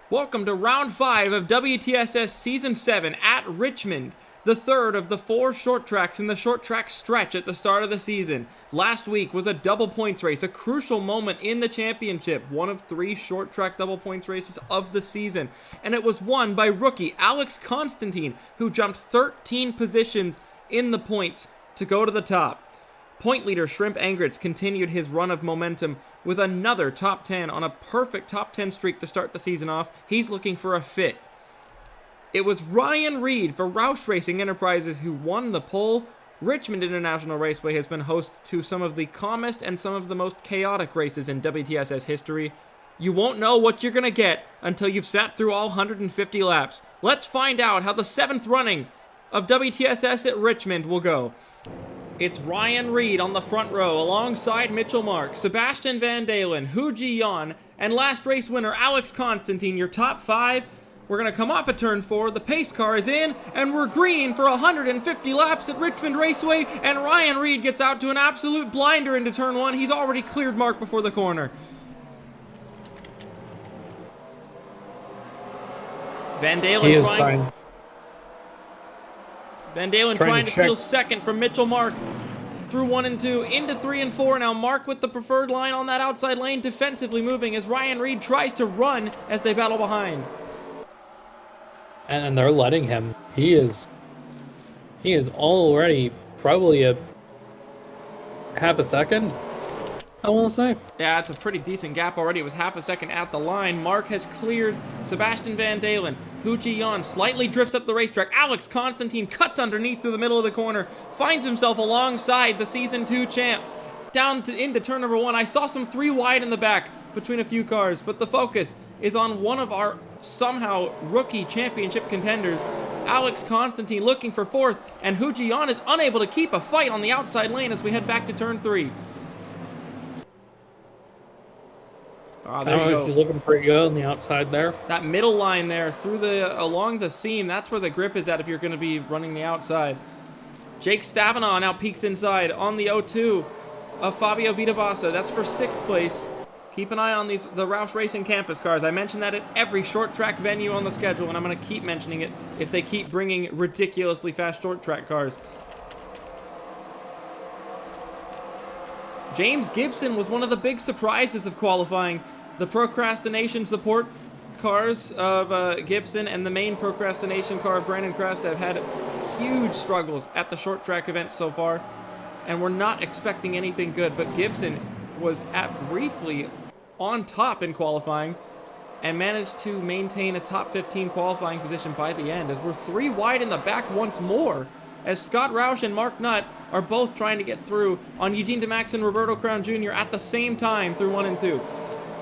Welcome to round 5 of WTSS Season 7 at Richmond, the third of the 4 short tracks in the short track stretch at the start of the season. Last week was a double points race, a crucial moment in the championship, one of 3 short track double points races of the season, and it was won by rookie Alex Constantine, who jumped 13 positions in the points to go to the top. Point leader Shrimp Engrits continued his run of momentum with another top 10 on a perfect top 10 streak to start the season off. He's looking for a 5th. It was Ryan Reed for Roush Racing Enterprises who won the pole. Richmond International Raceway has been host to some of the calmest and some of the most chaotic races in WTSS history. You won't know what you're going to get until you've sat through all 150 laps. Let's find out how the 7th running of WTSS at Richmond will go. It's Ryan Reed on the front row alongside Mitchell Mark, Sebastian Van Dalen, Hu Ji-yon, and last race winner Alex Constantine, your top 5. We're going to come off at turn 4, the pace car is in, and we're green for 150 laps at Richmond Raceway, and Ryan Reed gets out to an absolute blinder into turn 1. He's already cleared Mark before the corner. Van Dalen trying to steal second from Mitchell Mark through 1 and 2 into 3 and 4. Now Mark with the preferred line on that outside lane, defensively moving as Ryan Reed tries to run as they battle behind. And they're letting him. He is already probably a half a second, I want to say. Yeah, it's a pretty decent gap already. It was half a second at the line. Mark has cleared Sebastian Van Dalen. Hu Ji-yon slightly drifts up the racetrack. Alex Constantine cuts underneath through the middle of the corner. Finds himself alongside the Season 2 champ. Into turn number 1. I saw some 3 wide in the back between a few cars, but the focus is on one of our somehow rookie championship contenders. Alex Constantine looking for 4th, and Hu Ji-yon is unable to keep a fight on the outside lane as we head back to turn 3. There you go. She's looking pretty good on the outside there. That middle line there along the seam, that's where the grip is at if you're going to be running the outside. Jake Stavanaugh now peeks inside on the O2 of Fabio Vitabassa. That's for 6th place. Keep an eye on the Roush Racing Campus cars. I mention that at every short track venue on the schedule, and I'm going to keep mentioning it if they keep bringing ridiculously fast short track cars. James Gibson was one of the big surprises of qualifying. The procrastination support cars of Gibson and the main procrastination car of Brandon Crest have had huge struggles at the short track events so far, and we're not expecting anything good, but Gibson was briefly on top in qualifying and managed to maintain a top 15 qualifying position by the end, as we're 3 wide in the back once more, as Scott Roush and Mark Nutt are both trying to get through on Eugene DeMax and Roberto Crown Jr. at the same time through 1 and 2.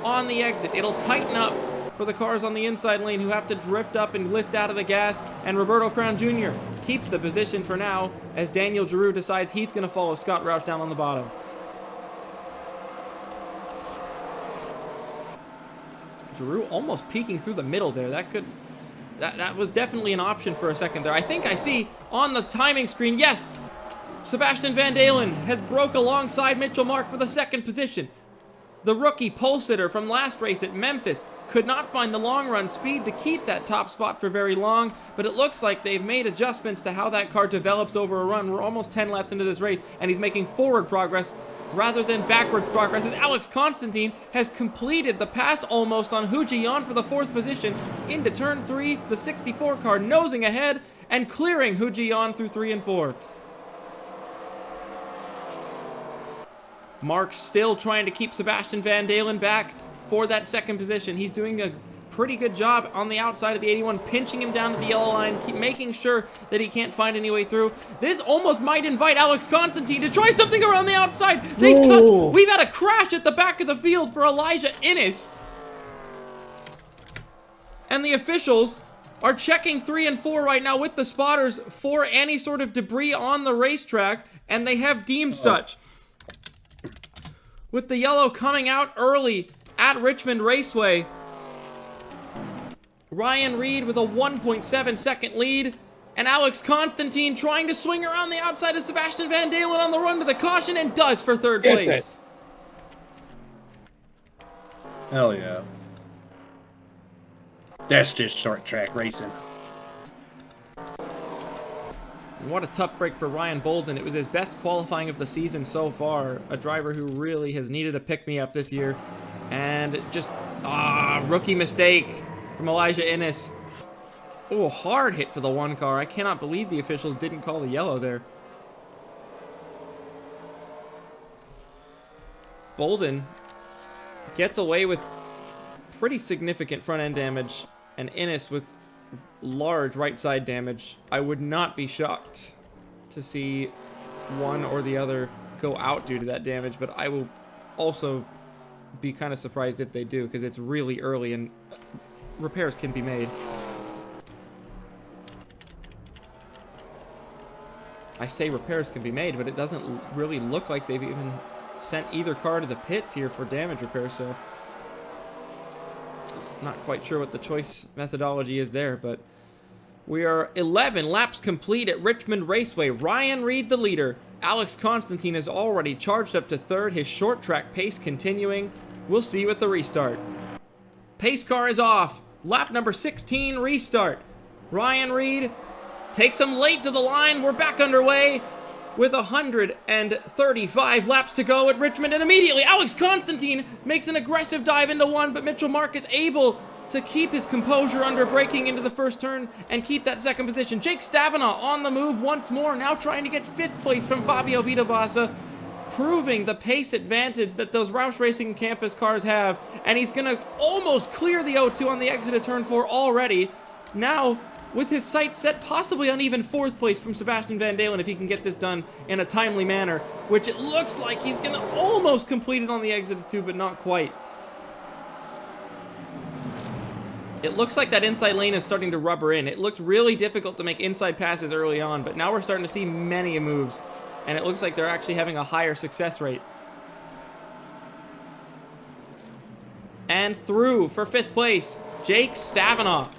On the exit, it'll tighten up for the cars on the inside lane who have to drift up and lift out of the gas, and Roberto Crown Jr. keeps the position for now as Daniel Giroux decides he's going to follow Scott Roush down on the bottom. Giroux almost peeking through the middle there. That was definitely an option for a second there. I think I see on the timing screen, yes, Sebastian Van Dalen has broke alongside Mitchell Mark for the 2nd position. The rookie pole sitter from last race at Memphis could not find the long run speed to keep that top spot for very long, but it looks like they've made adjustments to how that car develops over a run. We're almost 10 laps into this race, and he's making forward progress rather than backwards progress, as Alex Constantine has completed the pass almost on Hu Ji-yon for the 4th position into turn 3, the 64 car nosing ahead and clearing Hu Ji-yon through 3 and 4. Mark still trying to keep Sebastian Van Dalen back for that 2nd position. He's doing a pretty good job on the outside of the 81, pinching him down to the yellow line, making sure that he can't find any way through. This almost might invite Alex Constantine to try something around the outside. We've had a crash at the back of the field for Elijah Innes. And the officials are checking 3 and 4 right now with the spotters for any sort of debris on the racetrack, and they have deemed such. With the yellow coming out early at Richmond Raceway, Ryan Reed with a 1.7 second lead, and Alex Constantine trying to swing around the outside of Sebastian Van Dalen on the run to the caution, and does for 3rd place. Hell yeah. That's just short track racing. And what a tough break for Ryan Bolden. It was his best qualifying of the season so far. A driver who really has needed a pick-me-up this year. And just, rookie mistake from Elijah Innes. Oh, hard hit for the one car. I cannot believe the officials didn't call the yellow there. Bolden gets away with pretty significant front end damage, and Innes with large right side damage. I would not be shocked to see one or the other go out due to that damage, but I will also be kind of surprised if they do, because it's really early and repairs can be made. I say repairs can be made, but it doesn't really look like they've even sent either car to the pits here for damage repair, so not quite sure what the choice methodology is there, but we are 11 laps complete at Richmond Raceway. Ryan Reed the leader. Alex Constantine has already charged up to third, his short track pace continuing. We'll see you at the restart. Pace car is off. Lap number 16 restart. Ryan Reed takes him late to the line. We're back underway with 135 laps to go at Richmond, and immediately Alex Constantine makes an aggressive dive into one, but Mitchell Mark is able to keep his composure under braking into the first turn and keep that second position. Jake Stavinaugh on the move once more, now trying to get 5th place from Fabio Vitabassa, proving the pace advantage that those Roush Racing Campus cars have, and he's going to almost clear the O2 on the exit of turn 4 already. Now, with his sights set possibly on even 4th place from Sebastian Van Dalen if he can get this done in a timely manner, which it looks like he's going to almost complete it on the exit of 2, but not quite. It looks like that inside lane is starting to rubber in. It looked really difficult to make inside passes early on, but now we're starting to see many moves, and it looks like they're actually having a higher success rate. And through for 5th place, Jake Stavinaugh.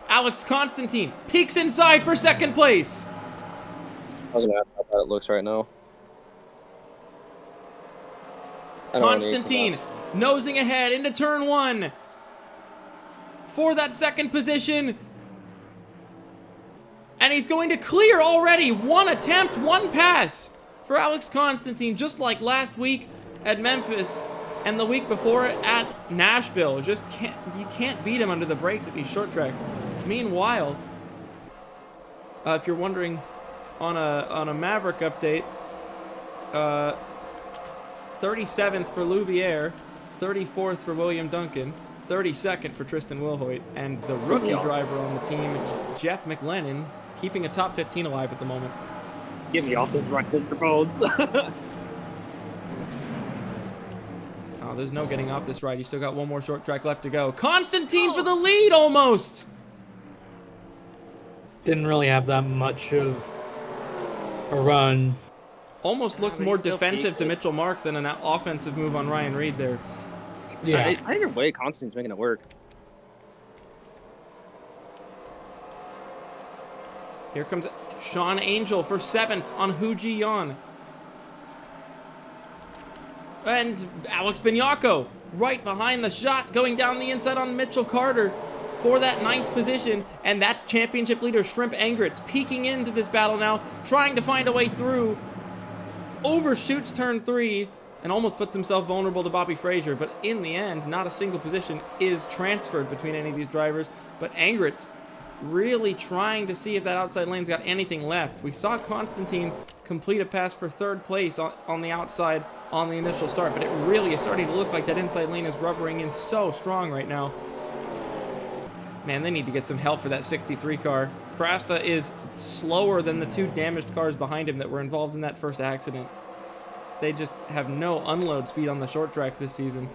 Alex Constantine peeks inside for 2nd place. I was gonna ask how bad it looks right now. Constantine nosing ahead into turn 1 for that 2nd position. And he's going to clear already. 1 attempt, 1 pass for Alex Constantine, just like last week at Memphis and the week before it at Nashville. You can't beat him under the brakes at these short tracks. Meanwhile, if you're wondering, on a Maverick update, 37th for Louviere, 34th for William Duncan, 32nd for Tristan Wilhoit, and the rookie driver on the team, Jeff McLennan, keeping a top 15 alive at the moment. Give me off this right, Mr. Bones. Oh, there's no getting off this ride. You still got one more short track left to go. Constantine for the lead almost. Didn't really have that much of a run. Almost looked more defensive to Mitchell Mark than an offensive move on Ryan Reed there. Yeah. Either way, Constantine's making it work. Here comes Sean Angel for 7th on Hu Ji Yan. And Alex Bignacco right behind the shot, going down the inside on Mitchell Carter for that 9th position. And that's championship leader Shrimp Engrits peeking into this battle now, trying to find a way through. Overshoots turn 3 and almost puts himself vulnerable to Bobby Frazier. But in the end, not a single position is transferred between any of these drivers. But Engrits really trying to see if that outside lane's got anything left. We saw Constantine complete a pass for 3rd place on the outside on the initial start, but it really is starting to look like that inside lane is rubbering in so strong right now. Man, they need to get some help for that 63 car. Krasta is slower than the 2 damaged cars behind him that were involved in that first accident. They just have no unload speed on the short tracks this season.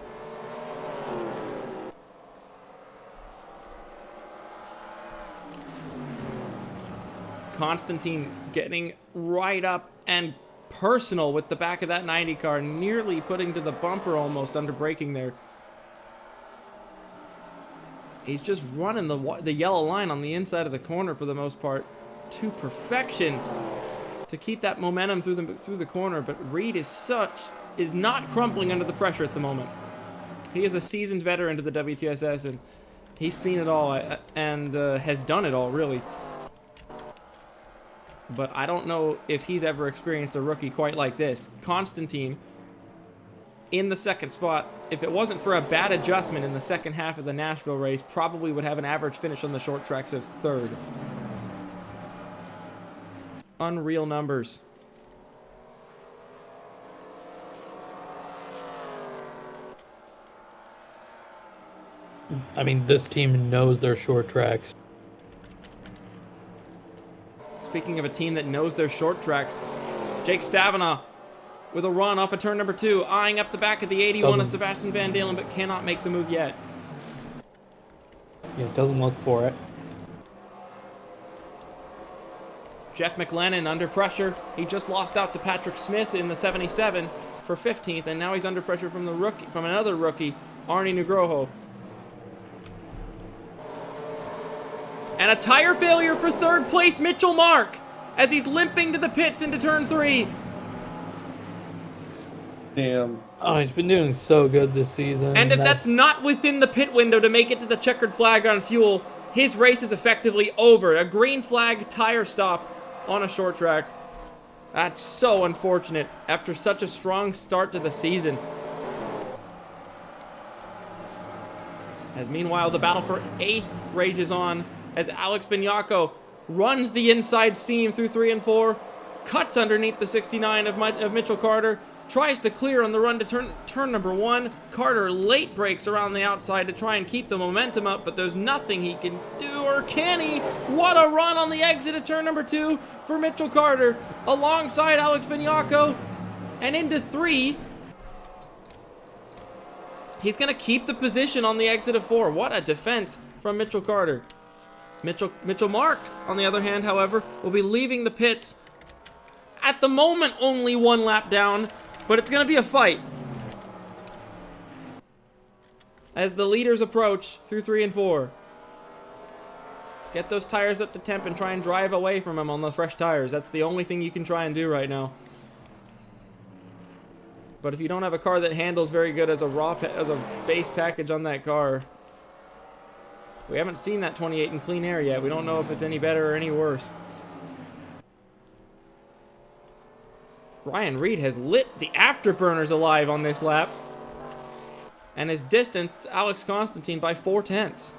Constantine getting right up and personal with the back of that 90 car, nearly putting to the bumper almost under braking there. He's just running the yellow line on the inside of the corner for the most part to perfection to keep that momentum through the corner, but Reed is not crumpling under the pressure at the moment. He is a seasoned veteran to the WTSS, and he's seen it all and has done it all, really. But I don't know if he's ever experienced a rookie quite like this. Constantine in the second spot. If it wasn't for a bad adjustment in the second half of the Nashville race, probably would have an average finish on the short tracks of 3rd. Unreal numbers. I mean, this team knows their short tracks. Speaking of a team that knows their short tracks, Jake Stavinaugh with a run off of turn number 2, eyeing up the back of the 81 of Sebastian Van Dalen, but cannot make the move yet. Yeah, doesn't look for it. Jeff McLennan under pressure. He just lost out to Patrick Smith in the 77 for 15th, and now he's under pressure from another rookie, Arnie Nugroho. And a tire failure for 3rd place, Mitchell Mark, as he's limping to the pits into turn 3. Damn. Oh, he's been doing so good this season. And if that's not within the pit window to make it to the checkered flag on fuel, his race is effectively over. A green flag tire stop on a short track. That's so unfortunate after such a strong start to the season. As meanwhile, the battle for 8th rages on as Alex Bignacco runs the inside seam through 3 and 4, cuts underneath the 69 of Mitchell Carter, tries to clear on the run to turn number 1. Carter late brakes around the outside to try and keep the momentum up, but there's nothing he can do, or can he? What a run on the exit of turn number 2 for Mitchell Carter, alongside Alex Bignacco, and into 3. He's going to keep the position on the exit of 4. What a defense from Mitchell Carter. Mitchell Mark, on the other hand, however, will be leaving the pits. At the moment, only 1 lap down, but it's going to be a fight as the leaders approach through 3 and 4. Get those tires up to temp and try and drive away from him on the fresh tires. That's the only thing you can try and do right now. But if you don't have a car that handles very good as a base package on that car, we haven't seen that 28 in clean air yet. We don't know if it's any better or any worse. Ryan Reed has lit the afterburners alive on this lap and has distanced Alex Constantine by 4/10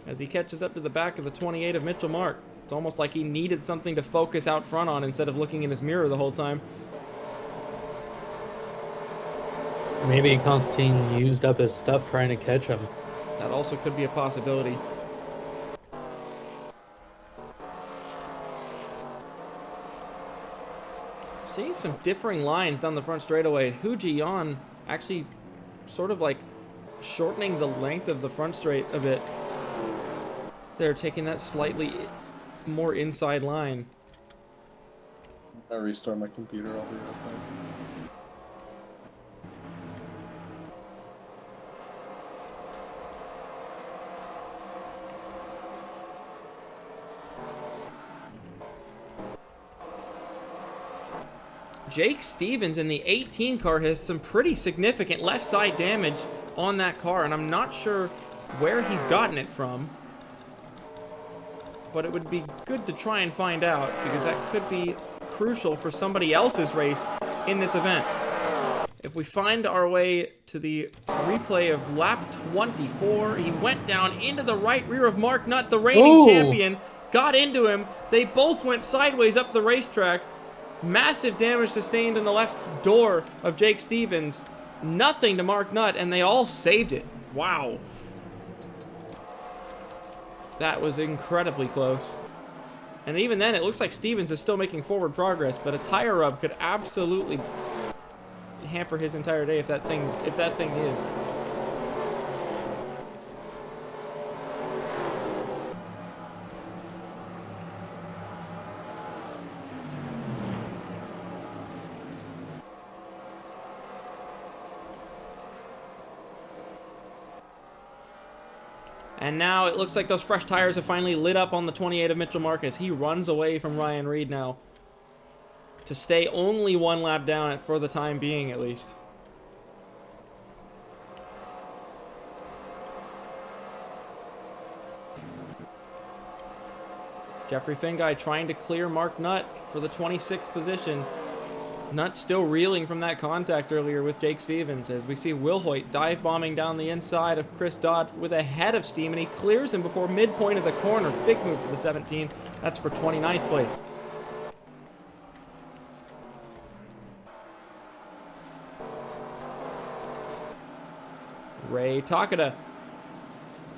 as he catches up to the back of the 28 of Mitchell Mark. It's almost like he needed something to focus out front on instead of looking in his mirror the whole time. Maybe Constantine used up his stuff trying to catch him. That also could be a possibility. Seeing some differing lines down the front straightaway. Hu Ji-yeon actually sort of like shortening the length of the front straight a bit. They're taking that slightly more inside line. I'll restart my computer. I'll be right back. Jake Stevens in the 18 car has some pretty significant left side damage on that car, and I'm not sure where he's gotten it from. But it would be good to try and find out, because that could be crucial for somebody else's race in this event. If we find our way to the replay of lap 24, he went down into the right rear of Mark Nutt, the reigning champion, got into him. They both went sideways up the racetrack. Massive damage sustained in the left door of Jake Stevens. Nothing to Mark Nutt, and they all saved it. Wow. That was incredibly close. And even then, it looks like Stevens is still making forward progress, but a tire rub could absolutely hamper his entire day if that thing is. And now it looks like those fresh tires have finally lit up on the 28 of Mitchell Marcus. He runs away from Ryan Reed now to stay only 1 lap down for the time being, at least. Jeffrey Finguy trying to clear Mark Nutt for the 26th position. Nutt still reeling from that contact earlier with Jake Stevens, as we see Will Hoyt dive bombing down the inside of Chris Dodd with a head of steam, and he clears him before midpoint of the corner. Big move for the 17. That's for 29th place. Ray Takada.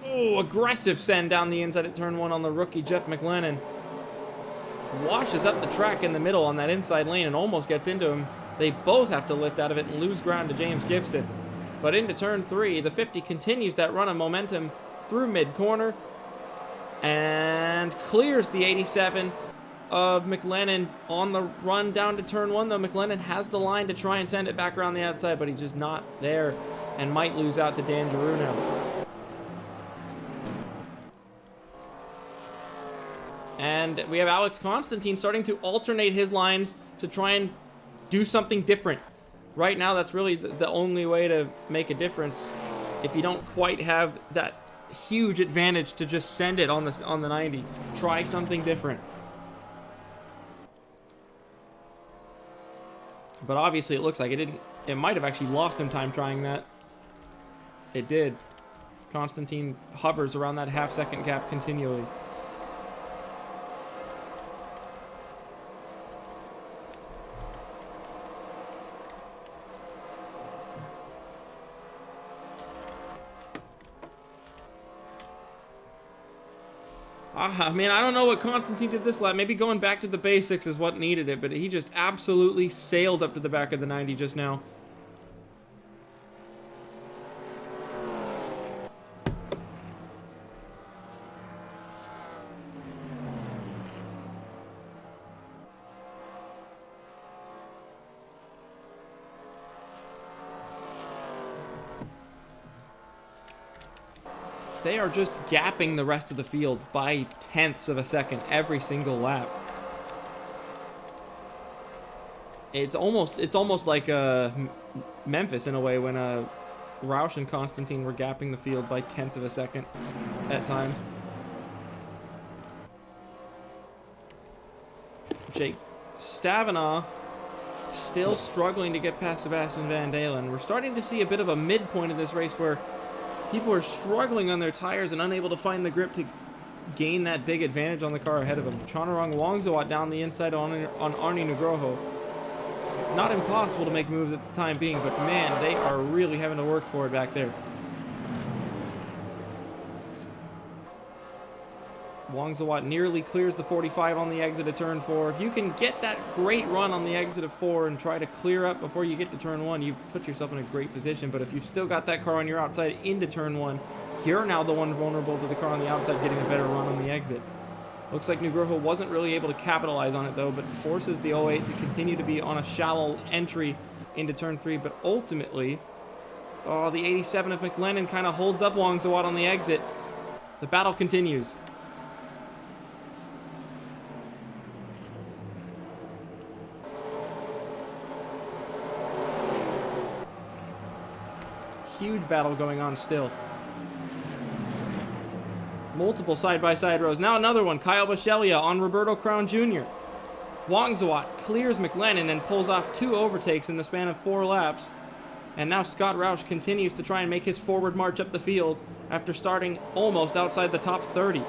Oh, aggressive send down the inside at turn 1 on the rookie Jeff McLennan. Washes up the track in the middle on that inside lane and almost gets into him. They both have to lift out of it and lose ground to James Gibson. But into turn 3, the 50 continues that run of momentum through mid-corner and clears the 87 of McLennan on the run down to turn 1, though. McLennan has the line to try and send it back around the outside, but he's just not there and might lose out to Dan Giroux now. And we have Alex Constantine starting to alternate his lines to try and do something different. Right now, that's really the only way to make a difference if you don't quite have that huge advantage to just send it on the 90. Try something different. But obviously, it looks like it didn't. It might have actually lost him time trying that. It did. Constantine hovers around that half-second gap continually. I mean, I don't know what Constantine did this lap. Maybe going back to the basics is what needed it, but he just absolutely sailed up to the back of the 90 just now. They are just gapping the rest of the field by tenths of a second every single lap. It's almost like Memphis in a way when Roush and Constantine were gapping the field by tenths of a second at times. Jake Stavinaugh still struggling to get past Sebastian Van Dalen. We're starting to see a bit of a midpoint of this race where people are struggling on their tires and unable to find the grip to gain that big advantage on the car ahead of them. Chanarong Wongzawat down the inside on Arnie Nugroho. It's not impossible to make moves at the time being, but man, they are really having to work for it back there. Wongzawat nearly clears the 45 on the exit of turn 4. If you can get that great run on the exit of 4 and try to clear up before you get to turn 1, you've put yourself in a great position. But if you've still got that car on your outside into turn 1, you're now the one vulnerable to the car on the outside getting a better run on the exit. Looks like Nugroho wasn't really able to capitalize on it though, but forces the 08 to continue to be on a shallow entry into turn 3. But ultimately, the 87 of McLennan kind of holds up Wongzawat on the exit. The battle continues. Huge battle going on still. Multiple side-by-side rows. Now another one. Kyle Bachelia on Roberto Crown Jr. Wongzawat clears McLennan and pulls off 2 overtakes in the span of 4 laps. And now Scott Roush continues to try and make his forward march up the field after starting almost outside the top 30.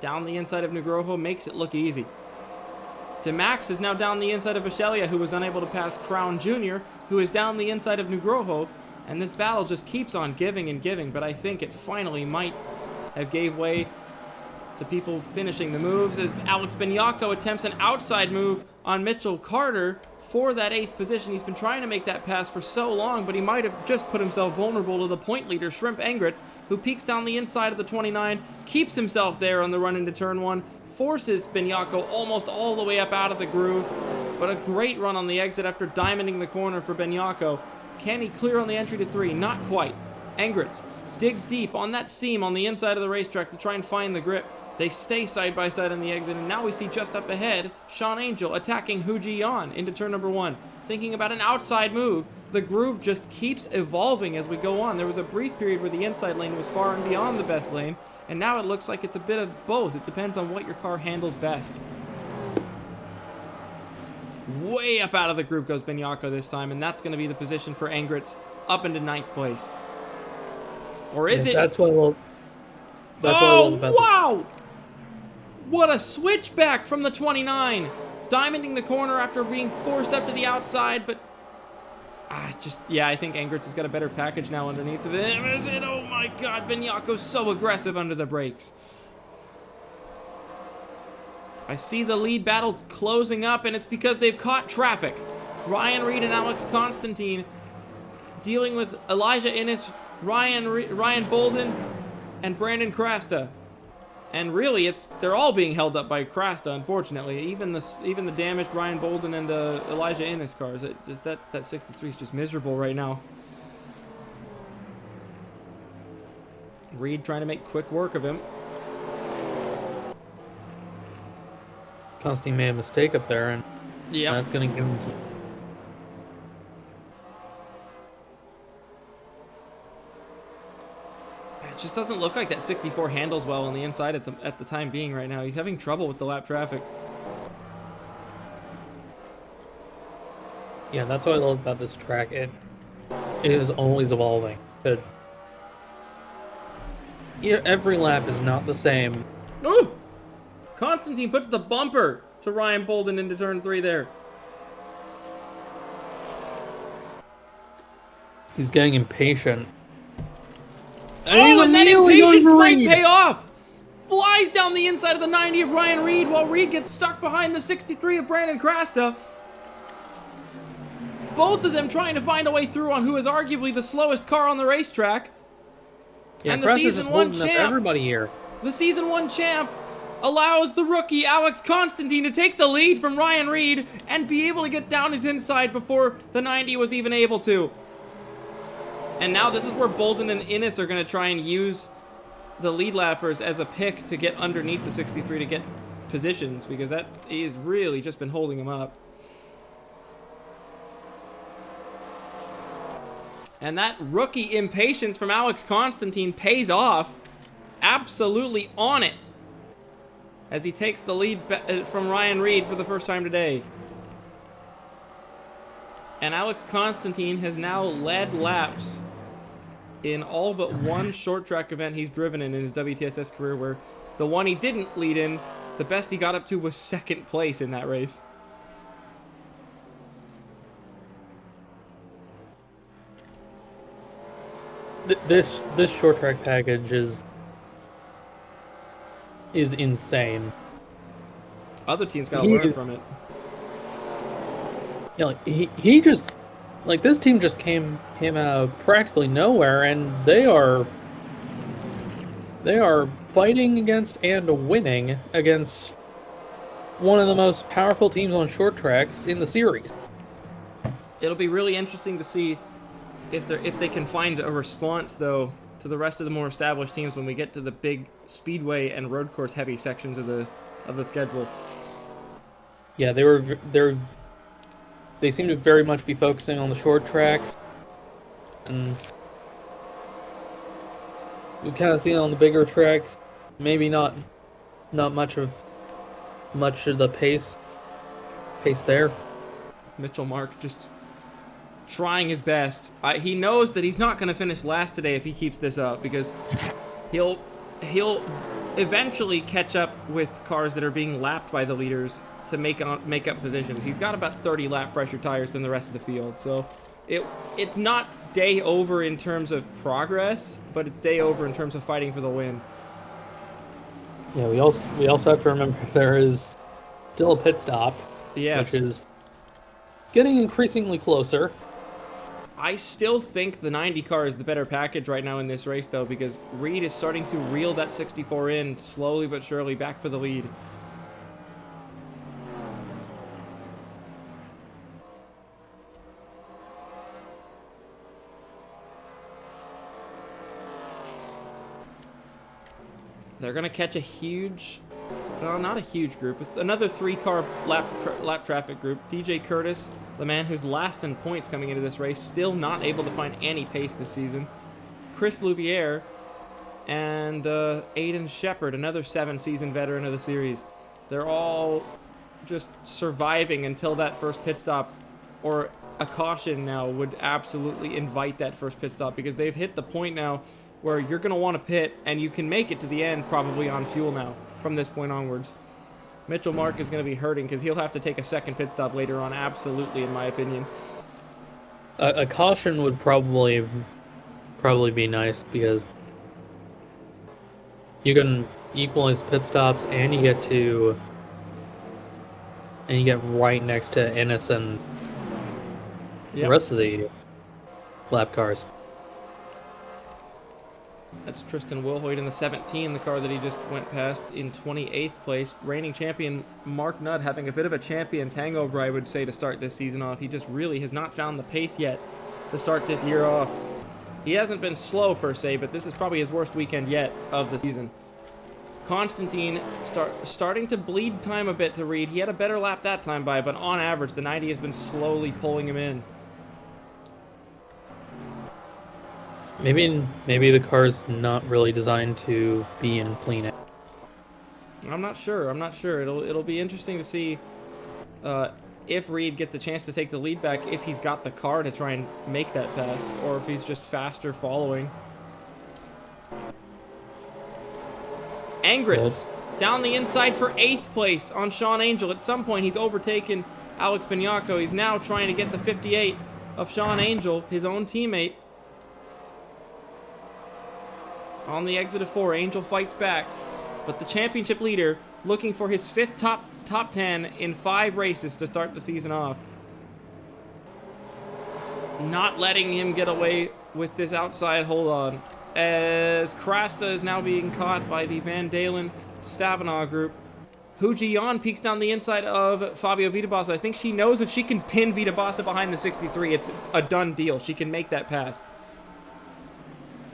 Down the inside of Nugroho makes it look easy. DeMax is now down the inside of Bachelia, who was unable to pass Crown Jr., who is down the inside of Nugroho, and this battle just keeps on giving and giving, but I think it finally might have gave way to people finishing the moves as Alex Benyako attempts an outside move on Mitchell Carter for that 8th position. He's been trying to make that pass for so long, but he might have just put himself vulnerable to the point leader, Shrimp Engrits, who peeks down the inside of the 29, keeps himself there on the run into turn 1, forces Benyako almost all the way up out of the groove, but a great run on the exit after diamonding the corner for Benyako. Can he clear on the entry to 3? Not quite. Engrits digs deep on that seam on the inside of the racetrack to try and find the grip. They stay side by side on the exit, and now we see just up ahead, Sean Angel attacking Hu Ji-yeon into turn number 1, thinking about an outside move. The groove just keeps evolving as we go on. There was a brief period where the inside lane was far and beyond the best lane, and now it looks like it's a bit of both. It depends on what your car handles best. Way up out of the group goes Benyako this time, and that's going to be the position for Engrits up into 9th place. Or is it? That's what I love. That's what I love about wow! What a switchback from the 29. Diamonding the corner after being forced up to the outside, but I think Engrits has got a better package now underneath of him. Is it? Oh my god, Benyako's so aggressive under the brakes. I see the lead battle closing up, and it's because they've caught traffic. Ryan Reed and Alex Constantine dealing with Elijah Innes, Ryan Bolden, and Brandon Crasta. And really, they're all being held up by Crasta, unfortunately. Even the damaged Ryan Bolden and the Elijah Innes cars. That 63 is just miserable right now. Reed trying to make quick work of him. Constantine made a mistake up there, and that's going to give him some. It just doesn't look like that 64 handles well on the inside at the time being right now. He's having trouble with the lap traffic. Yeah, that's what I love about this track. It is always evolving. Every lap is not the same. Ooh! Constantine puts the bumper to Ryan Bolden into turn 3 there. He's getting impatient. And that impatience might pay off! Flies down the inside of the 90 of Ryan Reed while Reed gets stuck behind the 63 of Brandon Crasta. Both of them trying to find a way through on who is arguably the slowest car on the racetrack. Yeah, and the season 1 champ, everybody here. The season 1 champ allows the rookie Alex Constantine to take the lead from Ryan Reed and be able to get down his inside before the 90 was even able to. And now this is where Bolden and Innes are going to try and use the lead lappers as a pick to get underneath the 63 to get positions, because that is really just been holding him up. And that rookie impatience from Alex Constantine pays off. Absolutely on it. As he takes the lead from Ryan Reed for the first time today. And Alex Constantine has now led laps in all but one short track event he's driven in his WTSS career, where the one he didn't lead in, the best he got up to was 2nd place in that race. This short track package is insane. Other teams gotta learn from it. Yeah, like he just, like, this team just came out of practically nowhere, and they are fighting against and winning against one of the most powerful teams on short tracks in the series. It'll be really interesting to see if they can find a response, though, to the rest of the more established teams when we get to the big speedway and road course heavy sections of the schedule. Yeah, they seem to very much be focusing on the short tracks, and we've kind of seen on the bigger tracks, maybe not much of the pace there. Mitchell Mark just trying his best. He knows that he's not going to finish last today if he keeps this up, because he'll eventually catch up with cars that are being lapped by the leaders to make up positions. He's got about 30 lap fresher tires than the rest of the field, so it's not day over in terms of progress, but it's day over in terms of fighting for the win. Yeah, we also have to remember there is still a pit stop, yes, which is getting increasingly closer. I still think the 90 car is the better package right now in this race, though, because Reed is starting to reel that 64 in slowly but surely back for the lead. They're going to catch a huge, well, not a huge group, another 3-car lap traffic group. DJ Curtis, the man who's last in points coming into this race, still not able to find any pace this season. Chris Louviere and Aiden Shepard, another 7-season veteran of the series. They're all just surviving until that first pit stop, or a caution now would absolutely invite that first pit stop, because they've hit the point now where you're going to want to pit, and you can make it to the end probably on fuel now from this point onwards. Mitchell Mark is going to be hurting because he'll have to take a second pit stop later on, absolutely, in my opinion. A caution would probably be nice, because you can equalize pit stops, and you get right next to Ennis and the rest of the lap cars. That's Tristan Wilhoit in the 17, the car that he just went past in 28th place. Reigning champion Mark Nutt having a bit of a champion's hangover, I would say, to start this season off. He just really has not found the pace yet to start this year off. He hasn't been slow per se, but this is probably his worst weekend yet of the season. Constantine starting to bleed time a bit to Reed. He had a better lap that time by, but on average, the 90 has been slowly pulling him in. Maybe the car's not really designed to be in clean air. I'm not sure. It'll be interesting to see if Reed gets a chance to take the lead back, if he's got the car to try and make that pass, or if he's just faster following. Engrits down the inside for 8th place on Sean Angel. At some point, he's overtaken Alex Bignacco. He's now trying to get the 58 of Sean Angel, his own teammate. On the exit of 4, Angel fights back, but the championship leader looking for his 5th top 10 in 5 races to start the season off. Not letting him get away with this outside hold on, as Krasta is now being caught by the Van Dalen-Stavanaugh group. Hu Ji-Yan peeks down the inside of Fabio Vitabassa. I think she knows if she can pin Vitabassa behind the 63, it's a done deal. She can make that pass.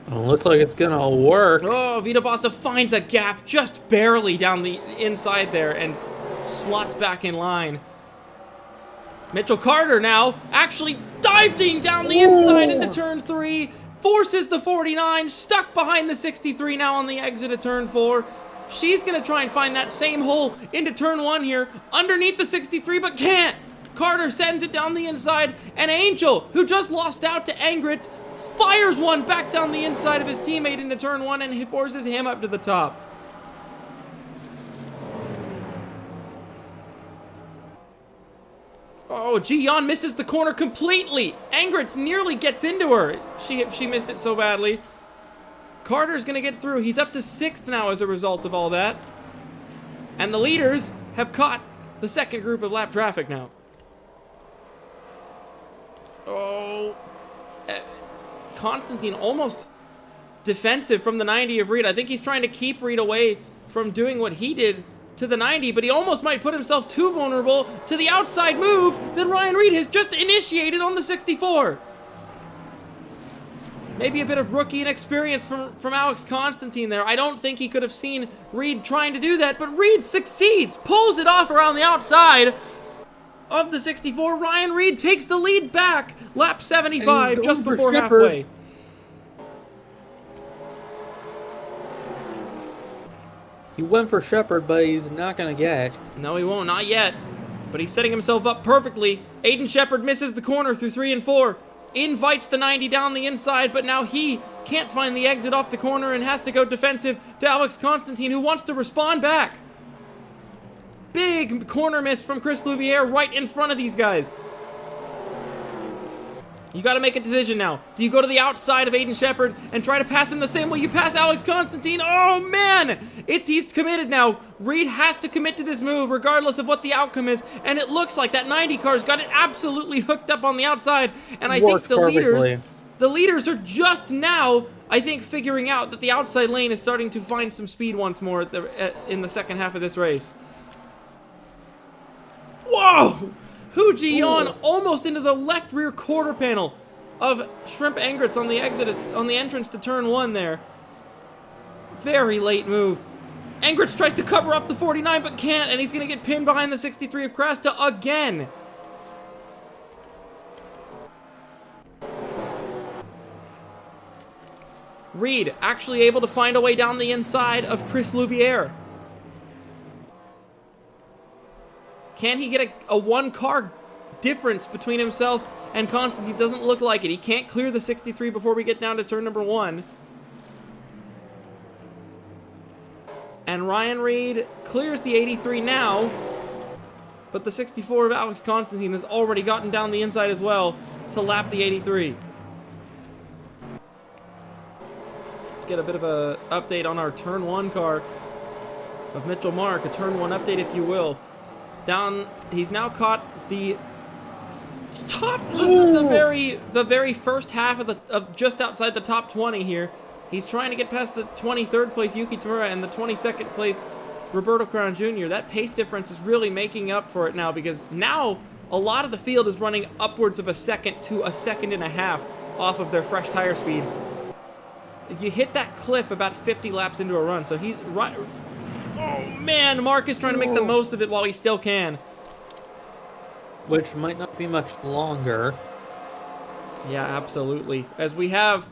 Well, looks like it's gonna work. Oh, Vitabassa finds a gap just barely down the inside there and slots back in line. Mitchell Carter now actually diving down the inside into turn 3, forces the 49, stuck behind the 63 now on the exit of turn 4. She's gonna try and find that same hole into turn 1 here, underneath the 63, but can't. Carter sends it down the inside, and Angel, who just lost out to Engrits, fires one back down the inside of his teammate into turn 1, and he forces him up to the top. Oh, Ji-Yan misses the corner completely. Engrits nearly gets into her. She missed it so badly. Carter's going to get through. He's up to 6th now as a result of all that. And the leaders have caught the second group of lap traffic now. Oh, Constantine almost defensive from the 90 of Reed. I think he's trying to keep Reed away from doing what he did to the 90, but he almost might put himself too vulnerable to the outside move that Ryan Reed has just initiated on the 64. Maybe a bit of rookie inexperience from Alex Constantine there. I don't think he could have seen Reed trying to do that, but Reed succeeds, pulls it off around the outside of the 64. Ryan Reed takes the lead back, lap 75, just before halfway. He went for Shepard, but he's not going to get. No, he won't, not yet. But he's setting himself up perfectly. Aiden Shepard misses the corner through 3 and 4. Invites the 90 down the inside, but now he can't find the exit off the corner and has to go defensive to Alex Constantine, who wants to respond back. Big corner miss from Chris Louviere right in front of these guys. You got to make a decision now. Do you go to the outside of Aiden Shepard and try to pass him the same way you pass Alex Constantine? Oh, man! He's committed now. Reed has to commit to this move regardless of what the outcome is, and it looks like that 90 car's got it absolutely hooked up on the outside, and I think the leaders are just now, I think, figuring out that the outside lane is starting to find some speed once more in the second half of this race. Whoa! Hu Ji-Yan almost into the left rear quarter panel of Shrimp Engrits on the exit, on the entrance to turn 1 there. Very late move. Engrits tries to cover up the 49, but can't, and he's going to get pinned behind the 63 of Cresta again. Reed actually able to find a way down the inside of Chris Louviere. Can he get a one-car difference between himself and Constantine? Doesn't look like it. He can't clear the 63 before we get down to turn number 1. And Ryan Reed clears the 83 now, but the 64 of Alex Constantine has already gotten down the inside as well to lap the 83. Let's get a bit of a update on our turn 1 car of Mitchell Mark, a turn 1 update if you will. Down, he's now caught the top, just the very first half of just outside the top 20 here. He's trying to get past the 23rd place Yuki Tamura and the 22nd place Roberto Crown Jr. That pace difference is really making up for it now, because now a lot of the field is running upwards of a second to a second and a half off of their fresh tire speed. You hit that cliff about 50 laps into a run, so he's right. Oh man, Mark is trying to make the most of it while he still can. Which might not be much longer. Yeah, absolutely. As we have,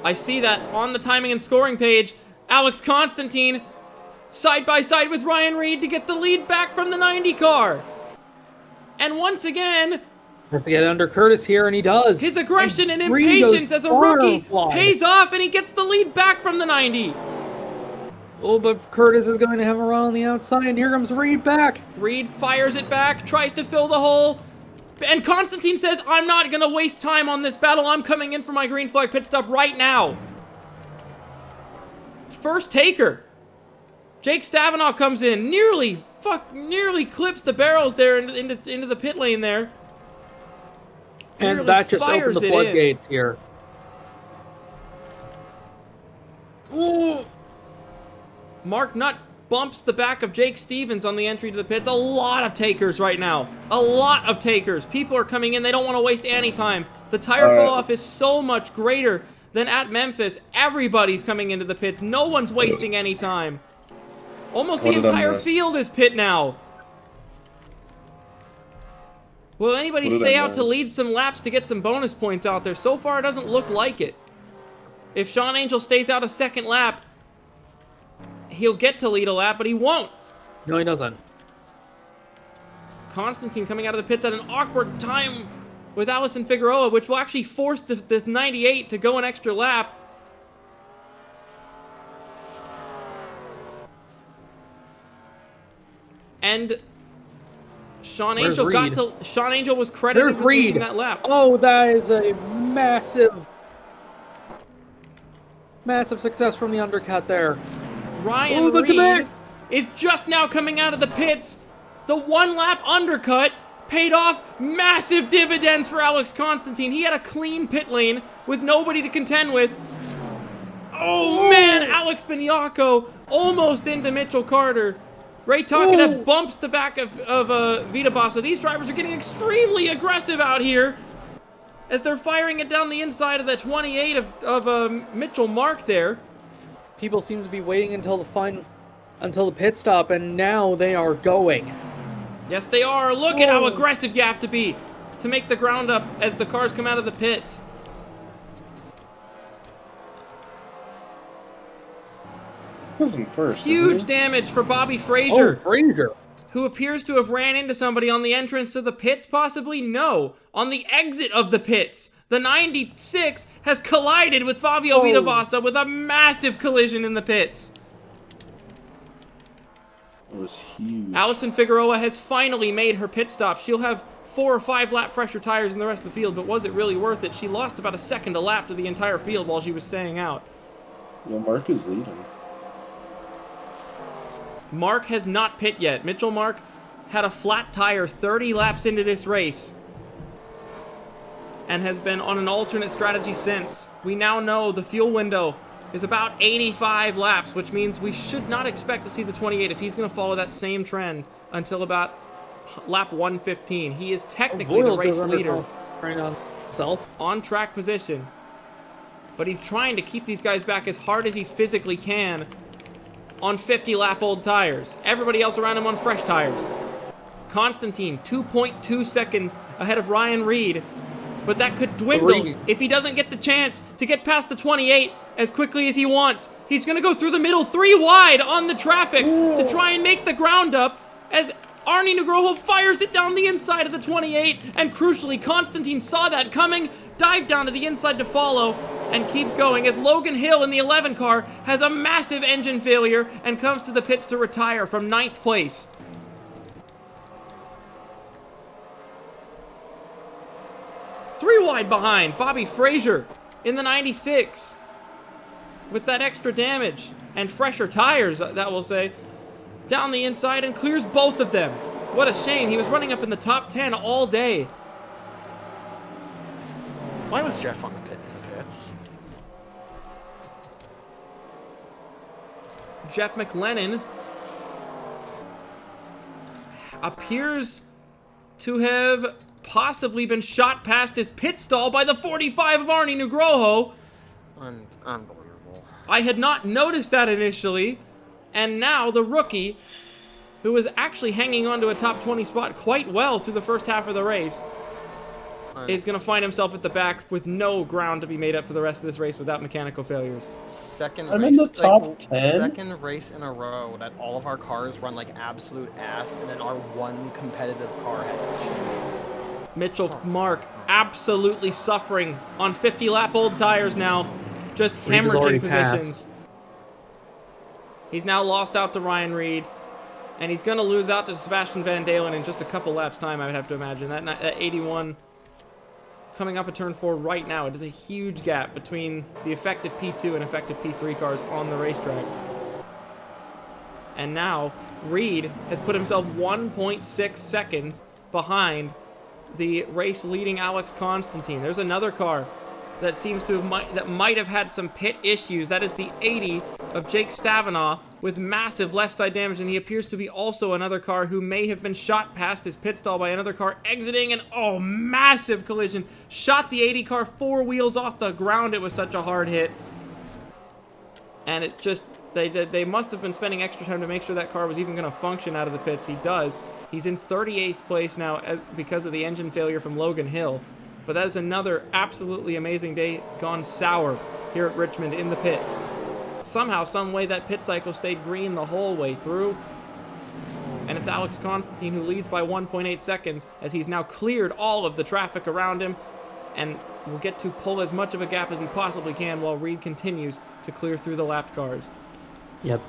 I see that on the timing and scoring page, Alex Constantine side by side with Ryan Reed to get the lead back from the 90 car. And once again, has to get under Curtis here, and he does. His aggression and impatience as a rookie pays off, and he gets the lead back from the 90. Oh, but Curtis is going to have a run on the outside, and here comes Reed back. Reed fires it back, tries to fill the hole, and Constantine says, I'm not going to waste time on this battle. I'm coming in for my green flag pit stop right now. First taker. Jake Stavinow comes in, nearly clips the barrels there into the pit lane there. And that just opened the floodgates here. Ooh. Mark Nutt bumps the back of Jake Stevens on the entry to the pits. A lot of takers right now. A lot of takers. People are coming in. They don't want to waste any time. The tire fall-off is so much greater than at Memphis. Everybody's coming into the pits. No one's wasting any time. Almost the entire field is pit now. Will anybody stay out to lead some laps to get some bonus points out there? So far, it doesn't look like it. If Sean Angel stays out a second lap, he'll get to lead a lap, but he won't. No, he doesn't. Constantine coming out of the pits at an awkward time with Allison Figueroa, which will actually force the 98 to go an extra lap. And Sean Angel Sean Angel was credited with leading that lap. Oh, that is a massive success from the undercut there. Ryan Reed is just now coming out of the pits. The one-lap undercut paid off massive dividends for Alex Constantine. He had a clean pit lane with nobody to contend with. Oh, man, Alex Bignacco almost into Mitchell Carter. Ray Takeda bumps the back of Vita Bassa. These drivers are getting extremely aggressive out here as they're firing it down the inside of the 28 of Mitchell Mark there. People seem to be waiting until the pit stop, and now they are going. Yes, they are. Look at how aggressive you have to be to make the ground up as the cars come out of the pits. Wasn't first. Huge damage for Bobby Frazier. Oh, Frazier. Who appears to have ran into somebody on the entrance to the pits, possibly? No. On the exit of the pits. The 96 has collided with Fabio Vita Bassa with a massive collision in the pits. It was huge. Allison Figueroa has finally made her pit stop. She'll have 4 or 5 lap fresher tires in the rest of the field, but was it really worth it? She lost about a second a lap to the entire field while she was staying out. Yeah, Mark is leading. Mark has not pit yet. Mitchell Mark had a flat tire 30 laps into this race and has been on an alternate strategy since. We now know the fuel window is about 85 laps, which means we should not expect to see the 28 if he's going to follow that same trend until about lap 115. He is technically the race leader. On track position. But he's trying to keep these guys back as hard as he physically can. on 50-lap-old tires. Everybody else around him on fresh tires. Constantine, 2.2 seconds ahead of Ryan Reed. But that could dwindle if he doesn't get the chance to get past the 28 as quickly as he wants. He's going to go through the middle 3 wide on the traffic to try and make the ground up as Arnie Nugroho fires it down the inside of the 28. And crucially, Constantine saw that coming, dived down to the inside to follow, and keeps going as Logan Hill in the 11 car has a massive engine failure and comes to the pits to retire from 9th place. Three wide behind Bobby Frazier in the 96 with that extra damage and fresher tires, that will say, down the inside and clears both of them. What a shame. He was running up in the top 10 all day. Why was Jeff on in the pits? Jeff McLennan appears to have possibly been shot past his pit stall by the 45 of Arnie Nugroho. Unbelievable. I had not noticed that initially, and now the rookie, who was actually hanging on to a top 20 spot quite well through the first half of the race, is going to find himself at the back with no ground to be made up for the rest of this race without mechanical failures. I'm in the top 10. Second race in a row that all of our cars run like absolute ass, and then our one competitive car has issues. Mitchell Mark absolutely suffering on 50-lap-old tires now, just hemorrhaging positions. He's now lost out to Ryan Reed, and he's going to lose out to Sebastian Van Dalen in just a couple laps' time, I would have to imagine. That 81 coming off of turn 4 right now. It is a huge gap between the effective P2 and effective P3 cars on the racetrack. And now, Reed has put himself 1.6 seconds behind the race-leading Alex Constantine. There's another car that seems to have might have had some pit issues. That is the 80 of Jake Stavanaugh with massive left side damage, and he appears to be also another car who may have been shot past his pit stall by another car exiting, and oh, massive collision. Shot the 80 car 4 wheels off the ground. It was such a hard hit. And it just, they must have been spending extra time to make sure that car was even going to function out of the pits. He does. He's in 38th place now because of the engine failure from Logan Hill. But that is another absolutely amazing day gone sour here at Richmond in the pits. Somehow, some way, that pit cycle stayed green the whole way through. And it's Alex Constantine who leads by 1.8 seconds as he's now cleared all of the traffic around him and will get to pull as much of a gap as he possibly can while Reed continues to clear through the lapped cars. Yep.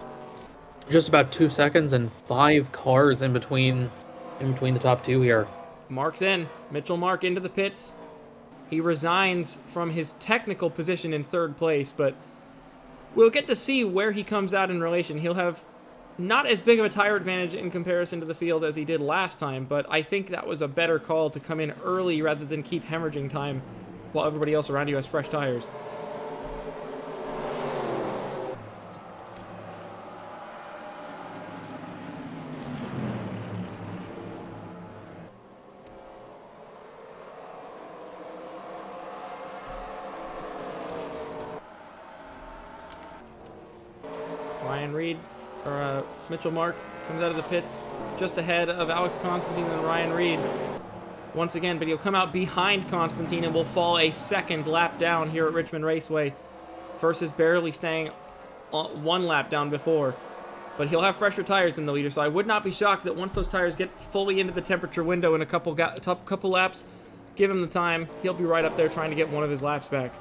Just about 2 seconds and 5 cars in between the top 2 here. Mark's in. Mitchell Mark into the pits. He resigns from his technical position in 3rd place, but we'll get to see where he comes out in relation. He'll have not as big of a tire advantage in comparison to the field as he did last time, but I think that was a better call to come in early rather than keep hemorrhaging time while everybody else around you has fresh tires. Ryan Reed, or Mitchell Mark, comes out of the pits just ahead of Alex Constantine and Ryan Reed once again, but he'll come out behind Constantine and will fall a 2nd lap down here at Richmond Raceway versus barely staying 1 lap down before. But he'll have fresher tires than the leader, so I would not be shocked that once those tires get fully into the temperature window in a couple laps, give him the time, he'll be right up there trying to get one of his laps back.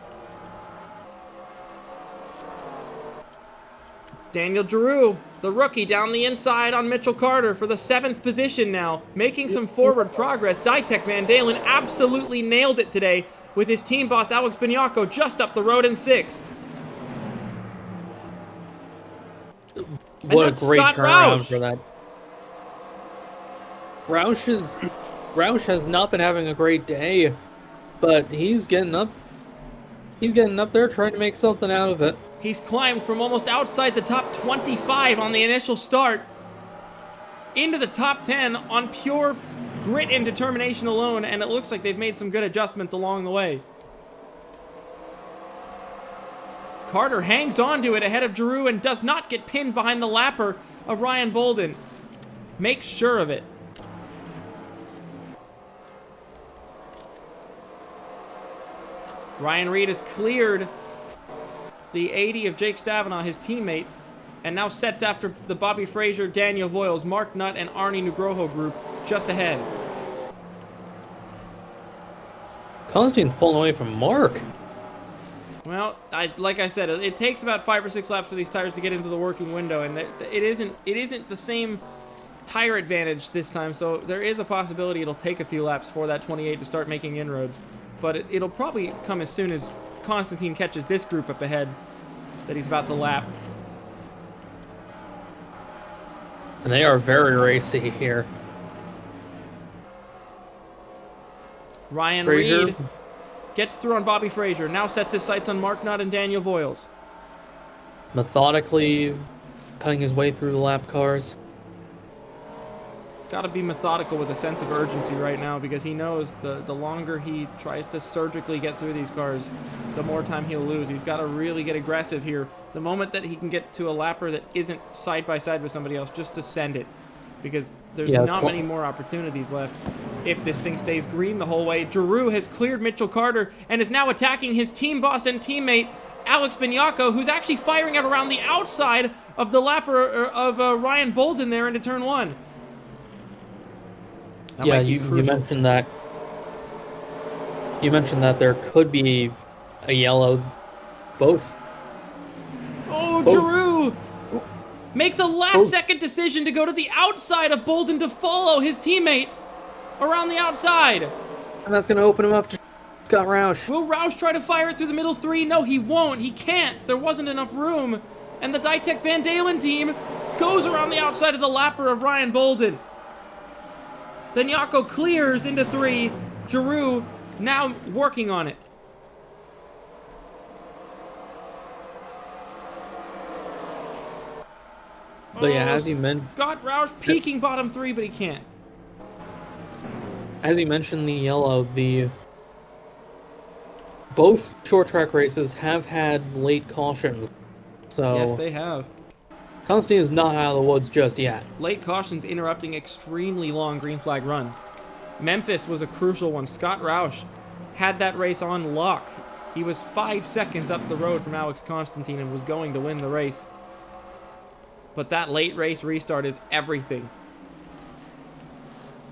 Daniel Giroux, the rookie, down the inside on Mitchell Carter for the 7th position now, making some forward progress. Ditech Van Dalen absolutely nailed it today with his team boss Alex Bignacco just up the road in 6th. What a great turnaround for that. Roush has not been having a great day, but he's getting up. He's getting up there trying to make something out of it. He's climbed from almost outside the top 25 on the initial start into the top 10 on pure grit and determination alone, and it looks like they've made some good adjustments along the way. Carter hangs on to it ahead of Giroux and does not get pinned behind the lapper of Ryan Bolden. Makes sure of it. Ryan Reed has cleared the 80 of Jake Stavanaugh, his teammate, and now sets after the Bobby Fraser, Daniel Voiles, Mark Nutt, and Arnie Nugroho group just ahead. Constantine's pulling away from Mark. Well, like I said, it takes about 5 or 6 laps for these tires to get into the working window, and it isn't the same tire advantage this time, so there is a possibility it'll take a few laps for that 28 to start making inroads. But it'll probably come as soon as Constantine catches this group up ahead that he's about to lap. And they are very racy here. Ryan Fraser. Reed gets through on Bobby Fraser, now sets his sights on Mark Nutt and Daniel Voiles. Methodically cutting his way through the lap cars. Got to be methodical with a sense of urgency right now because he knows the longer he tries to surgically get through these cars, the more time he'll lose. He's got to really get aggressive here. The moment that he can get to a lapper that isn't side by side with somebody else, just to send it, because there's not many more opportunities left if this thing stays green the whole way. Giroux has cleared Mitchell Carter and is now attacking his team boss and teammate Alex Bignacco, who's actually firing out around the outside of the lapper of Ryan Bolden there into turn 1. Yeah, you mentioned that. You mentioned that there could be a yellow. Both. Oh, Giroux makes a last-second decision to go to the outside of Bolden to follow his teammate around the outside. And that's going to open him up to Scott Roush. Will Roush try to fire it through the middle 3? No, he won't. He can't. There wasn't enough room. And the Ditech Van Dalen team goes around the outside of the lapper of Ryan Bolden. Bignacco clears into 3. Giroux now working on it. But yeah, as you mentioned, Scott Roush peeking bottom 3, but he can't. As you mentioned, the yellow, both short track races have had late cautions. So Yes, they have. Constantine is not out of the woods just yet. Late cautions interrupting extremely long green flag runs. Memphis was a crucial one. Scott Roush had that race on lock. He was 5 seconds up the road from Alex Constantine and was going to win the race. But that late race restart is everything.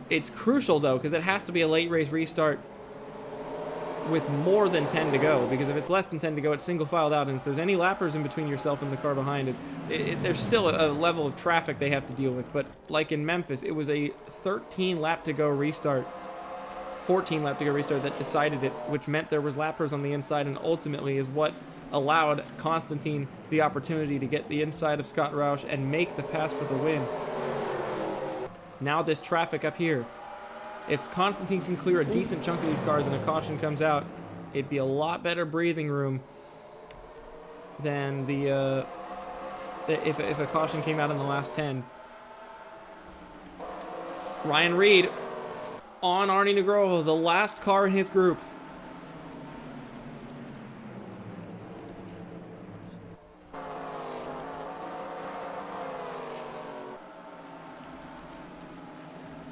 It's crucial, though, because it has to be a late race restart with more than 10 to go, because if it's less than 10 to go, it's single filed out, and if there's any lappers in between yourself and the car behind, there's still a level of traffic they have to deal with. But like in Memphis, it was a 13 lap to go restart, 14 lap to go restart that decided it, which meant there was lappers on the inside, and ultimately is what allowed Constantine the opportunity to get the inside of Scott Roush and make the pass for the win. Now this traffic up here. If Constantine can clear a decent chunk of these cars and a caution comes out, it'd be a lot better breathing room than the if a caution came out in the last 10. Ryan Reed on Arnie Nugroho, the last car in his group.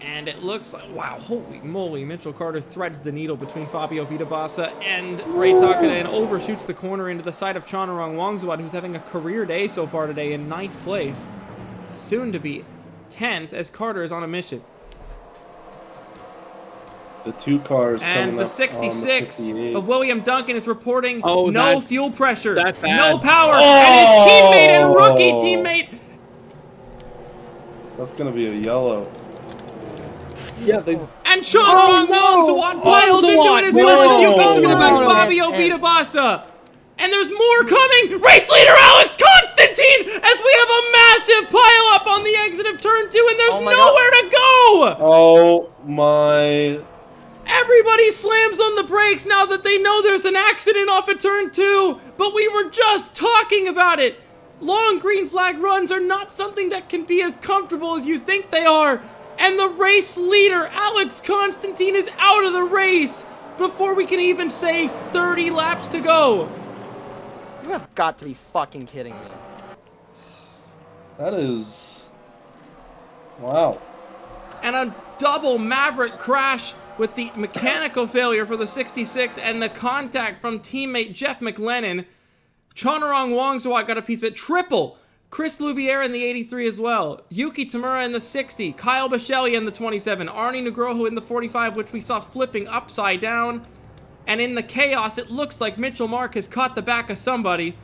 And it looks like, wow, holy moly, Mitchell Carter threads the needle between Fabio Vitabassa and Ray Takada and overshoots the corner into the side of Chanarong Wangzuan, who's having a career day so far today in 9th place. Soon to be 10th as Carter is on a mission. The 2 cars And coming the up 66 on the 58. of William Duncan is reporting Oh, no that's- fuel pressure, that's bad. no power, and his teammate and rookie teammate. That's going to be a yellow. Yeah, And Chanarong Wangzuan piles into it as well as Yuki Tsunoda and Fabio Vitabassa. And there's more coming! Race leader Alex Constantine as we have a massive pile up on the exit of turn 2 and there's nowhere to go! Oh my... Everybody slams on the brakes now that they know there's an accident off of turn 2, but we were just talking about it. Long green flag runs are not something that can be as comfortable as you think they are. And the race leader, Alex Constantine, is out of the race before we can even say 30 laps to go. You have got to be fucking kidding me. That is... Wow. And a double Maverick crash with the mechanical failure for the 66 and the contact from teammate Jeff McLennan. Chonarong Wongzawat got a piece of it. Triple. Chris Louviere in the 83 as well. Yuki Tamura in the 60. Kyle Bichelli in the 27. Arnie Nugroho in the 45, which we saw flipping upside down. And in the chaos, it looks like Mitchell Mark has caught the back of somebody.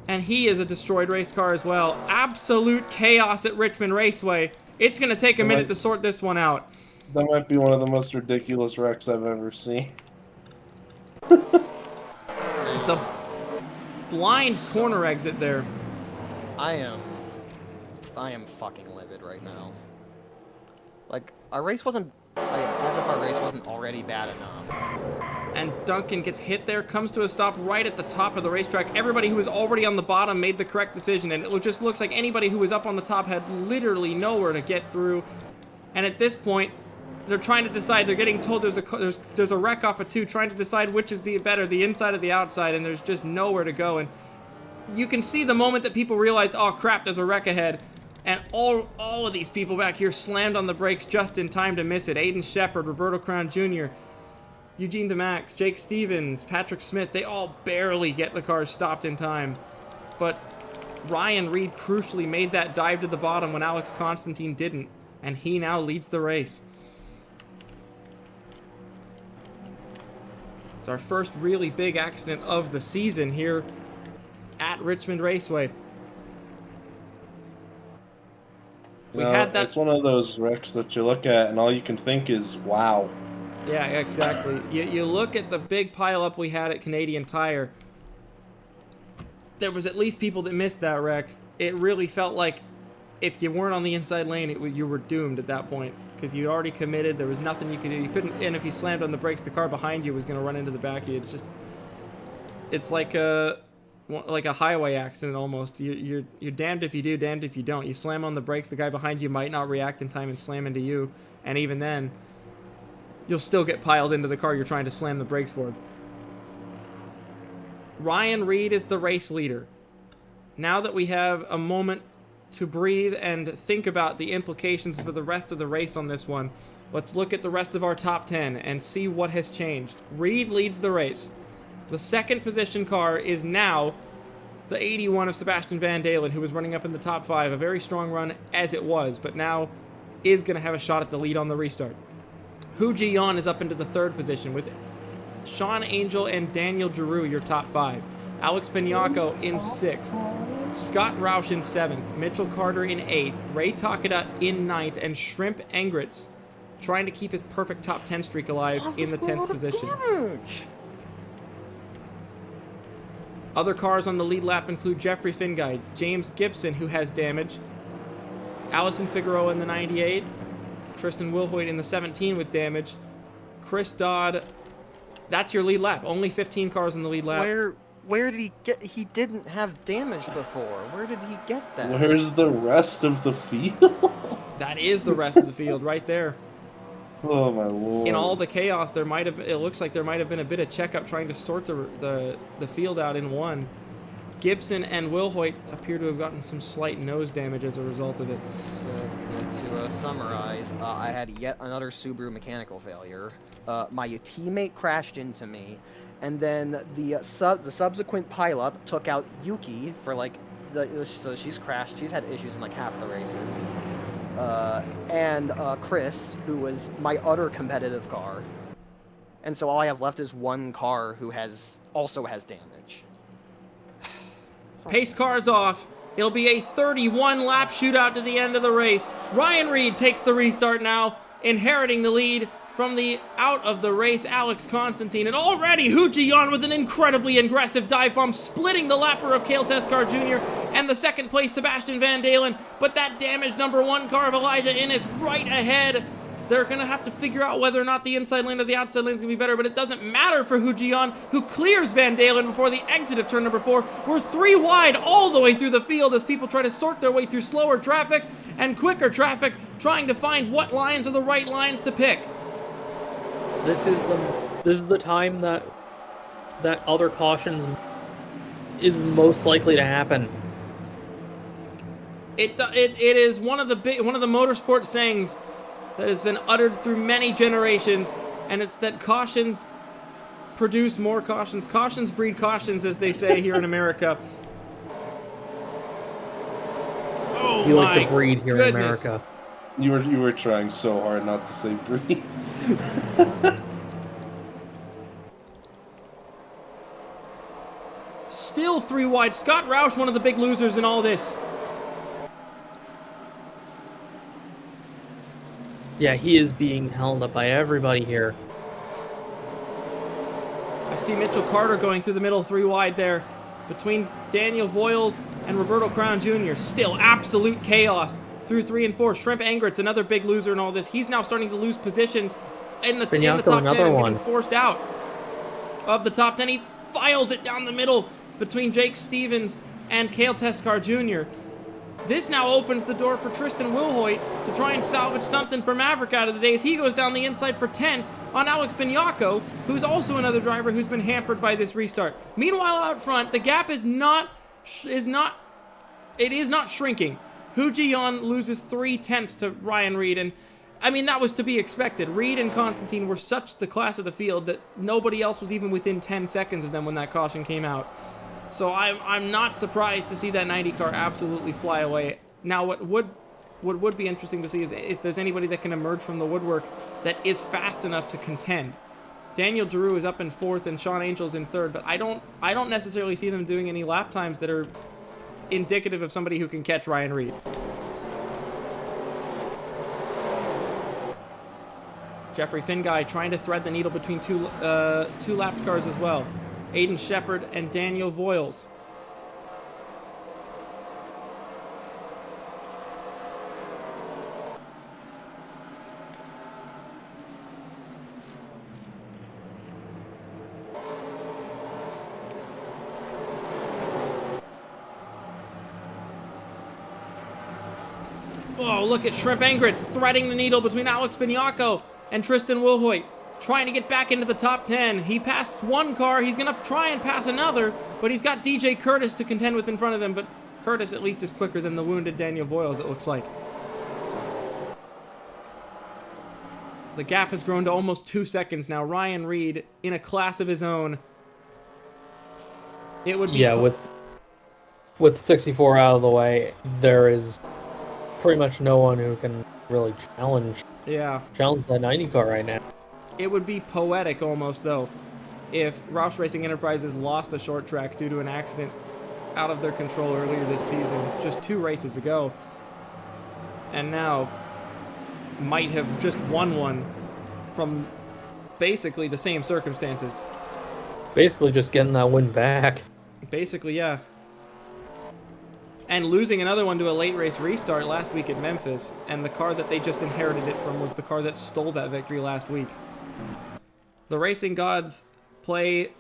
And he is a destroyed race car as well. Absolute chaos at Richmond Raceway. It's going to take a minute to sort this one out. That might be one of the most ridiculous wrecks I've ever seen. It's a blind corner exit there. I am fucking livid right now. Like, our race wasn't, as if our race wasn't already bad enough. And Duncan gets hit there, comes to a stop right at the top of the racetrack. Everybody who was already on the bottom made the correct decision, and it just looks like anybody who was up on the top had literally nowhere to get through. And at this point, they're trying to decide. They're getting told there's a wreck off of 2, trying to decide which is the better, the inside or the outside, and there's just nowhere to go. And you can see the moment that people realized, oh crap, there's a wreck ahead. And all of these people back here slammed on the brakes just in time to miss it. Aiden Shepard, Roberto Crown Jr., Eugene DeMax, Jake Stevens, Patrick Smith, they all barely get the cars stopped in time. But Ryan Reed crucially made that dive to the bottom when Alex Constantine didn't. And he now leads the race. It's our first really big accident of the season here at Richmond Raceway. It's one of those wrecks that you look at and all you can think is, wow. Yeah, exactly. You look at the big pileup we had at Canadian Tire. There was at least people that missed that wreck. It really felt like if you weren't on the inside lane, you were doomed at that point. Because you already committed, there was nothing you could do. You couldn't, and if you slammed on the brakes, the car behind you was going to run into the back of you. It's like a highway accident almost. You're damned if you do, damned if you don't. You slam on the brakes, the guy behind you might not react in time and slam into you. And even then, you'll still get piled into the car you're trying to slam the brakes for. Ryan Reed is the race leader. Now that we have a moment to breathe and think about the implications for the rest of the race on this one, let's look at the rest of our top 10 and see what has changed. Reed leads the race. The second position car is now the 81 of Sebastian Van Dalen, who was running up in the top 5. A very strong run as it was, but now is going to have a shot at the lead on the restart. Hu Ji-yeon is up into the third position with Sean Angel and Daniel Giroux, your top 5. Alex Bignacco in 6th. Scott Roush in 7th. Mitchell Carter in 8th. Ray Takeda in 9th. And Shrimp Engrits trying to keep his perfect top 10 streak alive in the 10th position. Other cars on the lead lap include Jeffrey Finguy, James Gibson, who has damage, Allison Figueroa in the 98, Tristan Wilhoit in the 17 with damage, Chris Dodd. That's your lead lap. Only 15 cars in the lead lap. Where did he get? He didn't have damage before. Where did he get that? Where's the rest of the field? That is the rest of the field right there. Oh my lord! In all the chaos, there might have. It looks like there might have been a bit of checkup trying to sort the field out in one. Gibson and Wilhoit appear to have gotten some slight nose damage as a result of it. So, to summarize, I had yet another Subaru mechanical failure. My teammate crashed into me, and then the subsequent pileup took out Yuki for like so she's crashed. She's had issues in like half the races. And Chris, who was my other competitive car. And so all I have left is one car who also has damage. Pace car's off. It'll be a 31-lap shootout to the end of the race. Ryan Reed takes the restart now, inheriting the lead from the out of the race Alex Constantine. And already Hu Ji-yeon with an incredibly aggressive dive bomb, splitting the lapper of Cale Teskar Jr. and the second place Sebastian Van Dalen. But that damaged number 1 car of Elijah Innes right ahead. They're going to have to figure out whether or not the inside lane or the outside lane is going to be better, but it doesn't matter for Hu Ji-yeon, who clears Van Dalen before the exit of turn number 4. We're 3 wide all the way through the field as people try to sort their way through slower traffic and quicker traffic, trying to find what lines are the right lines to pick. This is the time that other cautions is most likely to happen. It is one of the motorsport sayings that has been uttered through many generations, and it's that cautions produce more cautions. Cautions breed cautions, as they say here in America. Oh You my like to breed here in goodness. America. You were trying so hard not to say breathe. Still 3 wide. Scott Roush, one of the big losers in all this. Yeah, he is being held up by everybody here. I see Mitchell Carter going through the middle 3 wide there between Daniel Voiles and Roberto Crown Jr. Still absolute chaos through 3 and 4. Shrimp Engrits, another big loser in all this. He's now starting to lose positions in the top 10 and getting forced out of the top 10. He files it down the middle between Jake Stevens and Cale Teskar Jr. This now opens the door for Tristan Wilhoit to try and salvage something for Maverick out of the day as he goes down the inside for 10th on Alex Bignacco, who's also another driver who's been hampered by this restart. Meanwhile, out front, the gap is not shrinking. Hu Ji-yeon loses 3/10 to Ryan Reed, and I mean, that was to be expected. Reed and Constantine were such the class of the field that nobody else was even within 10 seconds of them when that caution came out. So I'm not surprised to see that 90 car absolutely fly away. Now, what would be interesting to see is if there's anybody that can emerge from the woodwork that is fast enough to contend. Daniel Giroux is up in 4th and Sean Angel's in 3rd, but I don't necessarily see them doing any lap times that are indicative of somebody who can catch Ryan Reed. Jeffrey Finguy trying to thread the needle between two lapped cars as well. Aiden Shepard and Daniel Voiles. Oh, look at Shrimp Engrits threading the needle between Alex Bignacco and Tristan Wilhoit, trying to get back into the top 10. He passed one car. He's going to try and pass another, but he's got DJ Curtis to contend with in front of him, but Curtis at least is quicker than the wounded Daniel Voiles, it looks like. The gap has grown to almost 2 seconds now. Ryan Reed in a class of his own. It would be... Yeah, with 64 out of the way, there is pretty much no one who can really challenge that 90 car right now. It would be poetic almost, though, if Roush Racing Enterprises lost a short track due to an accident out of their control earlier this season, just 2 races ago, and now might have just won one from basically the same circumstances. Basically just getting that win back. Basically, yeah. And losing another one to a late race restart last week at Memphis, and the car that they just inherited it from was the car that stole that victory last week. The racing gods play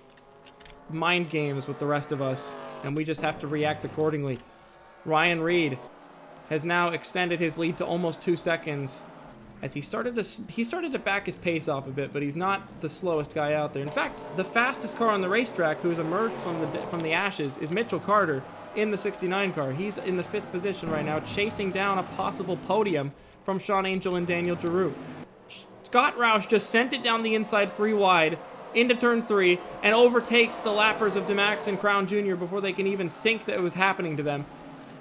mind games with the rest of us, and we just have to react accordingly. Ryan Reed has now extended his lead to almost 2 seconds as he started to back his pace off a bit, but he's not the slowest guy out there. In fact, the fastest car on the racetrack who has emerged from the ashes is Mitchell Carter in the 69 car. He's in the 5th position right now, chasing down a possible podium from Sean Angel and Daniel Giroux. Scott Roush just sent it down the inside 3 wide into turn 3 and overtakes the lappers of DeMax and Crown Jr. before they can even think that it was happening to them.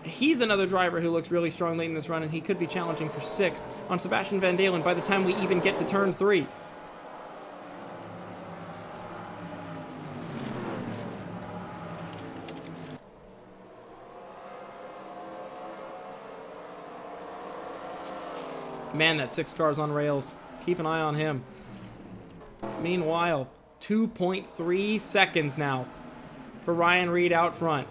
He's another driver who looks really strong late in this run, and he could be challenging for 6th on Sebastian Van Dalen by the time we even get to turn 3. Man, that 6 car's on rails. Keep an eye on him. Meanwhile, 2.3 seconds now for Ryan Reed out front.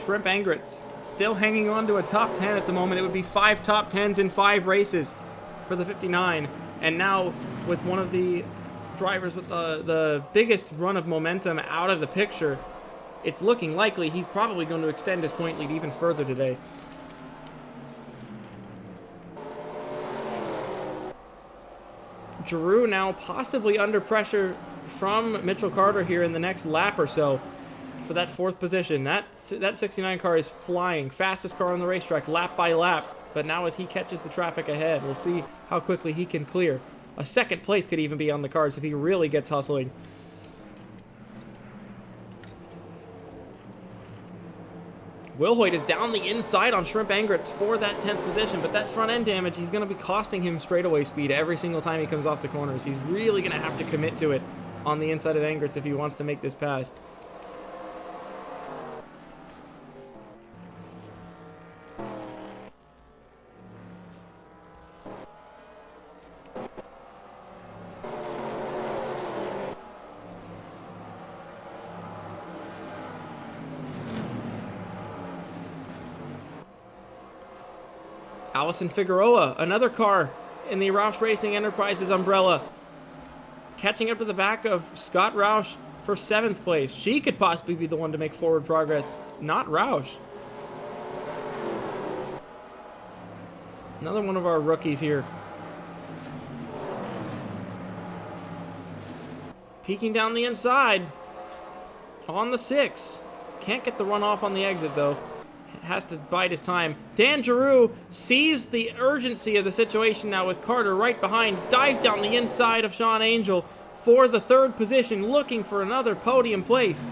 Shrimp Engrits still hanging on to a top 10 at the moment. It would be 5 top 10s in 5 races for the 59. And now with one of the drivers with the biggest run of momentum out of the picture, it's looking likely he's probably going to extend his point lead even further today. Giroux now possibly under pressure from Mitchell Carter here in the next lap or so. for that 4th position. That 69 car is flying. Fastest car on the racetrack, lap by lap. But now as he catches the traffic ahead, we'll see how quickly he can clear. A 2nd place could even be on the cards if he really gets hustling. Wilhoit is down the inside on Shrimp Engrits for that 10th position, but that front end damage, he's going to be costing him straightaway speed every single time he comes off the corners. He's really going to have to commit to it on the inside of Engrits if he wants to make this pass. Allison Figueroa, another car in the Roush Racing Enterprises umbrella, catching up to the back of Scott Roush for 7th place. She could possibly be the one to make forward progress, not Roush. Another one of our rookies here. Peeking down the inside on the 6. Can't get the run off on the exit though. Has to bide his time. Dan Giroux sees the urgency of the situation now with Carter right behind, dives down the inside of Sean Angel for the 3rd position, looking for another podium place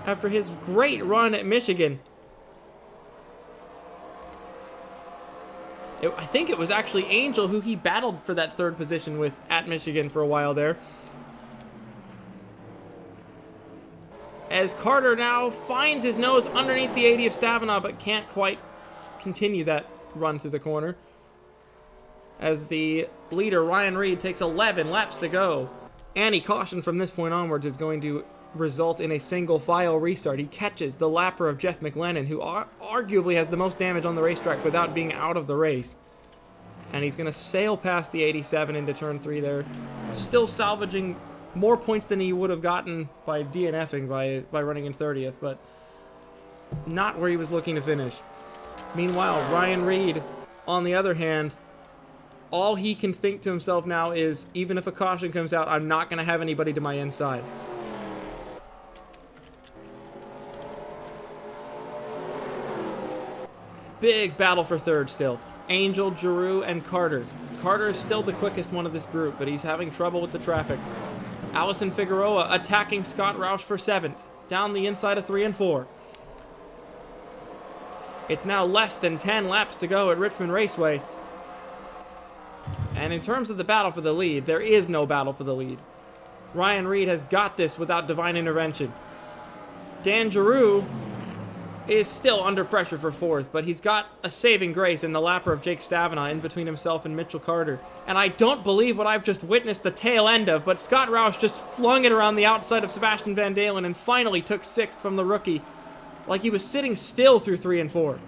after his great run at Michigan. I think it was actually Angel who he battled for that 3rd position with at Michigan for a while there. As Carter now finds his nose underneath the 80 of Stavinaugh, but can't quite continue that run through the corner. As the leader, Ryan Reed, takes 11 laps to go. Any caution from this point onwards is going to result in a single file restart. He catches the lapper of Jeff McLennan, who arguably has the most damage on the racetrack without being out of the race. And he's going to sail past the 87 into turn 3 there. Still salvaging more points than he would have gotten by DNFing by running in 30th, but not where he was looking to finish. Meanwhile, Ryan Reed, on the other hand, all he can think to himself now is, even if a caution comes out, I'm not going to have anybody to my inside. Big battle for 3rd still. Angel, Giroux, and Carter. Carter is still the quickest one of this group, but he's having trouble with the traffic. Allison Figueroa attacking Scott Roush for 7th, down the inside of 3 and 4. It's now less than 10 laps to go at Richmond Raceway. And in terms of the battle for the lead, there is no battle for the lead. Ryan Reed has got this without divine intervention. Dan Giroux is still under pressure for 4th, but he's got a saving grace in the lapper of Jake Stavinaugh in between himself and Mitchell Carter. And I don't believe what I've just witnessed the tail end of, but Scott Roush just flung it around the outside of Sebastian Van Dalen and finally took 6th from the rookie, like he was sitting still through 3 and 4.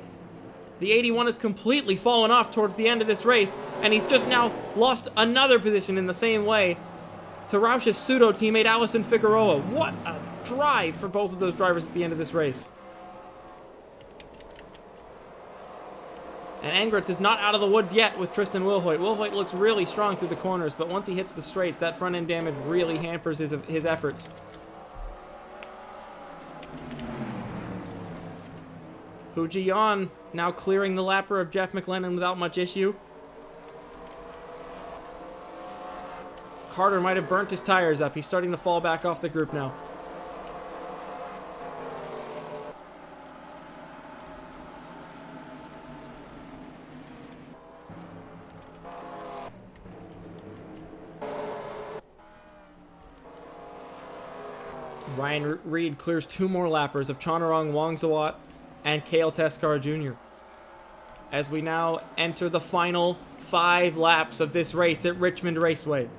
The 81 has completely fallen off towards the end of this race, and he's just now lost another position in the same way to Roush's pseudo-teammate Allison Figueroa. What a drive for both of those drivers at the end of this race. And Engrits is not out of the woods yet with Tristan Wilhoit. Wilhoit looks really strong through the corners, but once he hits the straights, that front-end damage really hampers his efforts. Hu Ji-yeon now clearing the lapper of Jeff McLennan without much issue. Carter might have burnt his tires up. He's starting to fall back off the group now. Ryan Reed clears 2 more lappers of Chanarong Wongzawat and Kale Teskar Jr. as we now enter the final 5 laps of this race at Richmond Raceway.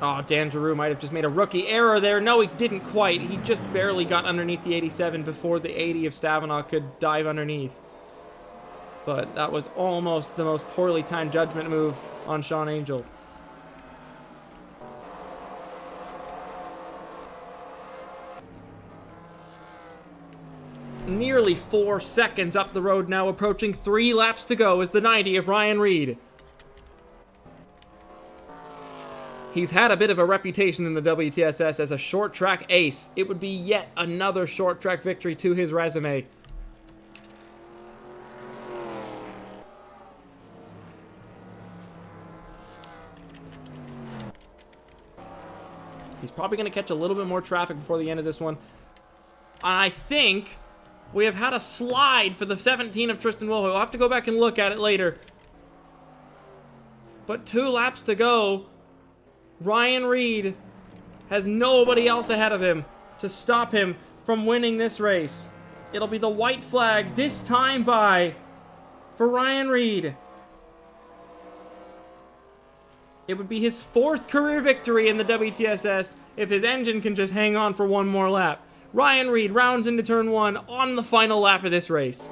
Oh, Dan Giroux might have just made a rookie error there. No, he didn't quite. He just barely got underneath the 87 before the 80 of Stavinaugh could dive underneath. But that was almost the most poorly timed judgment move on Sean Angel. Nearly 4 seconds up the road now, approaching 3 laps to go is the 90 of Ryan Reed. He's had a bit of a reputation in the WTSS as a short track ace. It would be yet another short track victory to his resume. He's probably going to catch a little bit more traffic before the end of this one. I think we have had a slide for the 17 of Tristan Wilhoit. We'll have to go back and look at it later. But 2 laps to go. Ryan Reed has nobody else ahead of him to stop him from winning this race. It'll be the white flag this time by for Ryan Reed. It would be his 4th career victory in the WTSS if his engine can just hang on for one more lap. Ryan Reed rounds into turn 1 on the final lap of this race.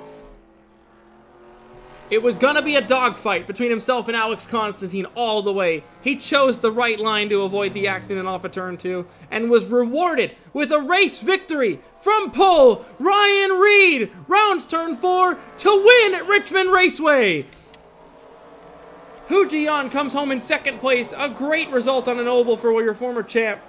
It was gonna be a dogfight between himself and Alex Constantine all the way. He chose the right line to avoid the accident off of turn 2 and was rewarded with a race victory from pole. Ryan Reed rounds turn 4 to win at Richmond Raceway. Hu Jian comes home in 2nd place. A great result on an oval for your former champ.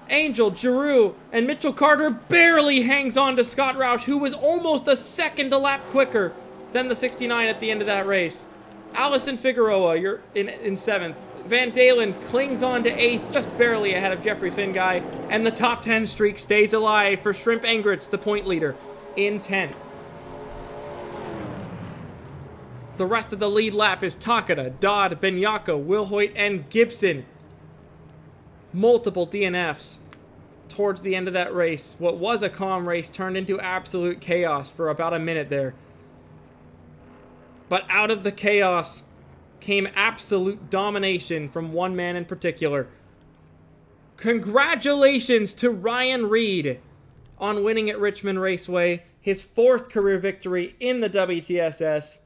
Angel, Giroux, and Mitchell Carter barely hangs on to Scott Roush, who was almost a second a lap quicker than the 69 at the end of that race. Allison Figueroa, you're in 7th. Van Dalen clings on to 8th, just barely ahead of Jeffrey Finguy. And the top 10 streak stays alive for Shrimp Engrits, the point leader, in 10th. The rest of the lead lap is Takada, Dodd, Benyako, Wilhoit, and Gibson. Multiple DNFs towards the end of that race. What was a calm race turned into absolute chaos for about a minute there. But out of the chaos came absolute domination from one man in particular. Congratulations to Ryan Reed on winning at Richmond Raceway, his 4th career victory in the WTSS,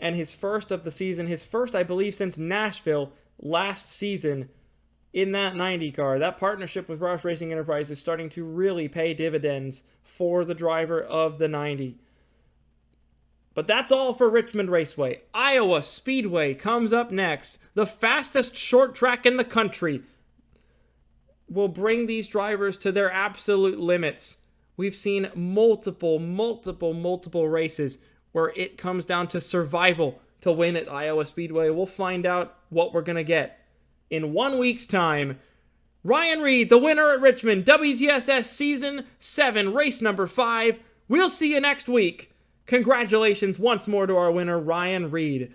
and his 1st of the season, his 1st, I believe, since Nashville last season in that 90 car. That partnership with Roush Racing Enterprise is starting to really pay dividends for the driver of the 90. But that's all for Richmond Raceway. Iowa Speedway comes up next. The fastest short track in the country will bring these drivers to their absolute limits. We've seen multiple races where it comes down to survival to win at Iowa Speedway. We'll find out what we're going to get in 1 week's time. Ryan Reed, the winner at Richmond, WTSS Season 7, race number 5. We'll see you next week. Congratulations once more to our winner, Ryan Reed.